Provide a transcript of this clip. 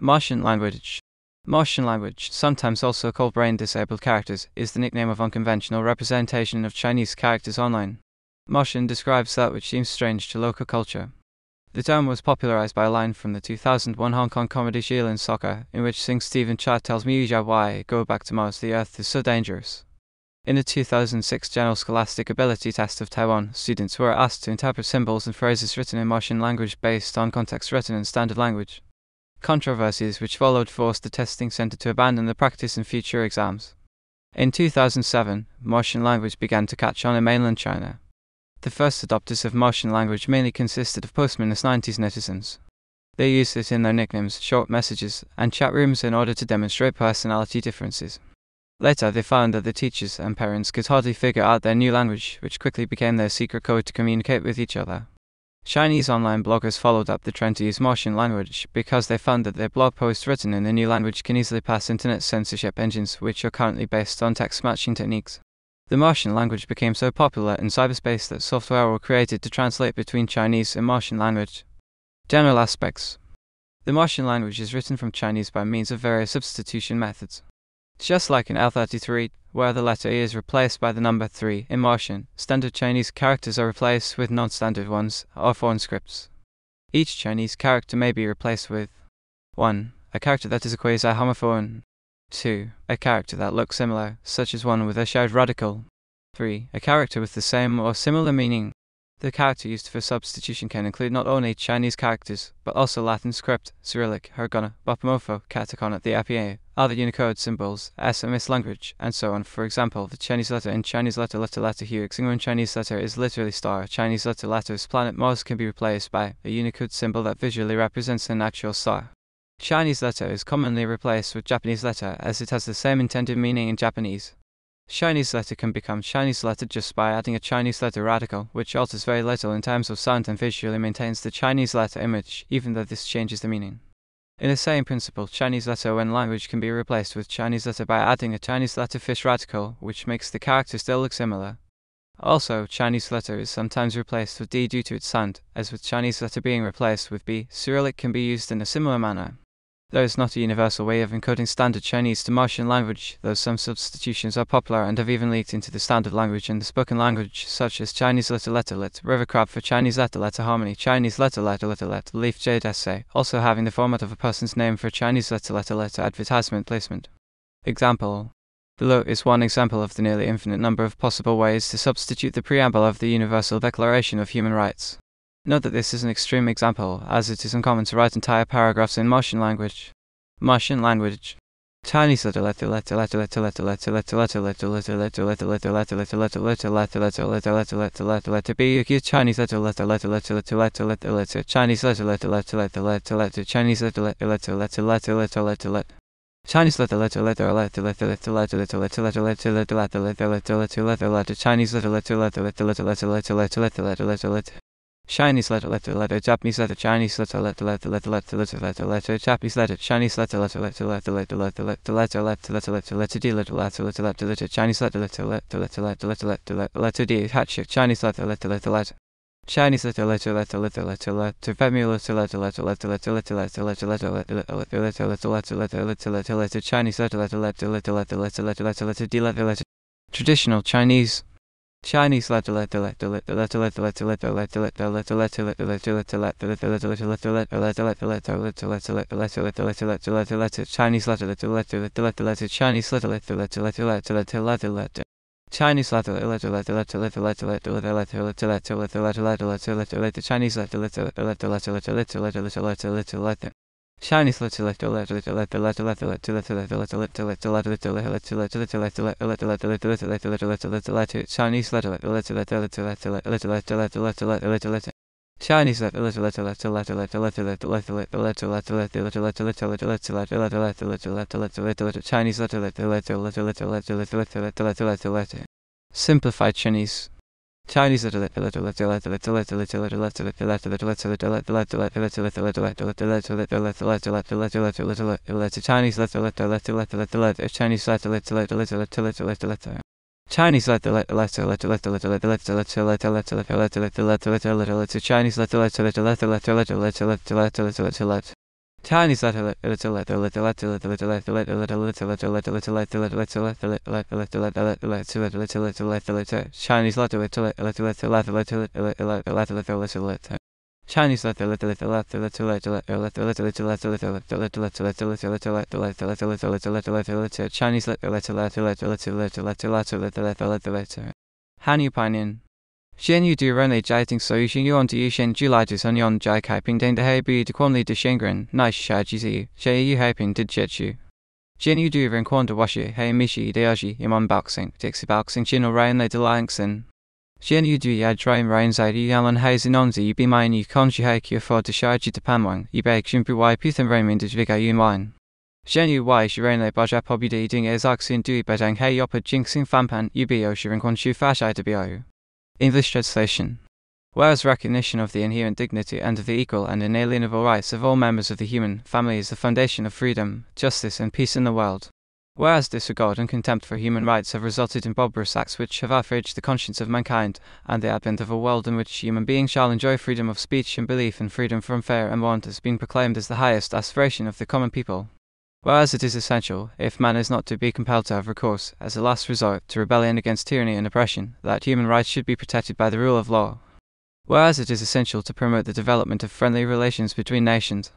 Martian language. Martian language, sometimes also called brain-disabled characters, is the nickname of unconventional representation of Chinese characters online. Martian describes that which seems strange to local culture. The term was popularized by a line from the 2001 Hong Kong comedy Shaolin Soccer, in which Sing Stephen Chow tells me Zhao Wei, "Go back to Mars, the Earth is so dangerous." In the 2006 General Scholastic Ability Test of Taiwan, students were asked to interpret symbols and phrases written in Martian language based on context written in standard language. Controversies which followed forced the testing center to abandon the practice in future exams. In 2007, Martian language began to catch on in mainland China. The first adopters of Martian language mainly consisted of postmen as 90s netizens. They used it in their nicknames, short messages, and chat rooms in order to demonstrate personality differences. Later, they found that the teachers and parents could hardly figure out their new language, which quickly became their secret code to communicate with each other. Chinese online bloggers followed up the trend to use Martian language because they found that their blog posts written in the new language can easily pass internet censorship engines, which are currently based on text matching techniques. The Martian language became so popular in cyberspace that software were created to translate between Chinese and Martian language. General aspects. The Martian language is written from Chinese by means of various substitution methods. Just like in L33, where the letter E is replaced by the number 3 in Martian, standard Chinese characters are replaced with non-standard ones, or foreign scripts. Each Chinese character may be replaced with 1. A character that is a quasi-homophone. 2. A character that looks similar, such as one with a shared radical. 3. A character with the same or similar meaning. The character used for substitution can include not only Chinese characters, but also Latin script, Cyrillic, Hiragana, Bapamorpho, Katakana, the APA, other Unicode symbols, SMS language, and so on. For example, the Chinese letter in Chinese letter Hue Xinguan Chinese letter is literally star. Chinese letters planet Mars can be replaced by a Unicode symbol that visually represents an actual star. Chinese letter is commonly replaced with Japanese letter as it has the same intended meaning in Japanese. Chinese letter can become Chinese letter just by adding a Chinese letter radical, which alters very little in terms of sound and visually maintains the Chinese letter image, even though this changes the meaning. In the same principle, Chinese letter when language can be replaced with Chinese letter by adding a Chinese letter fish radical, which makes the character still look similar. Also, Chinese letter is sometimes replaced with D due to its sound, as with Chinese letter being replaced with B. Cyrillic can be used in a similar manner. There is not a universal way of encoding standard Chinese to Martian language, though some substitutions are popular and have even leaked into the standard language and the spoken language, such as Chinese letter river crab for Chinese letter harmony, Chinese letter leaf jade essay, also having the format of a person's name for Chinese letter advertisement placement. Example. Below is one example of the nearly infinite number of possible ways to substitute the preamble of the Universal Declaration of Human Rights. Note that this is an extreme example, as it is uncommon to write entire paragraphs in Martian language. Martian language. Chinese letter B. Chinese letter Chinese letter Chinese letter Chinese Chinese letter Japanese letter Chinese letter Japanese letter Chinese letter D letter Chinese letter D hatchik Chinese letter Chinese letter Femula Chinese letter Traditional Chinese Chinese letter Chinese Chinese Chinese Chinese Simplified Chinese Chinese Chinese Chinese HANYU PINYIN HANYU du renli jiting so yuan du yushin julai on yon jai kai ping ding de he bu de quanli de shingren, nice sha jizi, she yu haping did jitchu. HANYU du ren quanda washi, he mishi de aji, imon boxing, dixie boxing, chin or rain le de langsin. HANYU du yad train rain side yalan haze inonzi, you be mine you conji hake you for de shaji de panwang, you beg shimpu wai pithan ramin de viga yun wine. HANYU wai shiren le baja pobi de ding es oxin dui bedang he yopa jinxing fampan, you be oshirin quan shu fashai de bio. English translation. Whereas recognition of the inherent dignity and of the equal and inalienable rights of all members of the human family is the foundation of freedom, justice, and peace in the world. Whereas disregard and contempt for human rights have resulted in barbarous acts which have outraged the conscience of mankind, and the advent of a world in which human beings shall enjoy freedom of speech and belief and freedom from fear and want has been proclaimed as the highest aspiration of the common people. Whereas it is essential, if man is not to be compelled to have recourse, as a last resort, to rebellion against tyranny and oppression, that human rights should be protected by the rule of law. Whereas it is essential to promote the development of friendly relations between nations,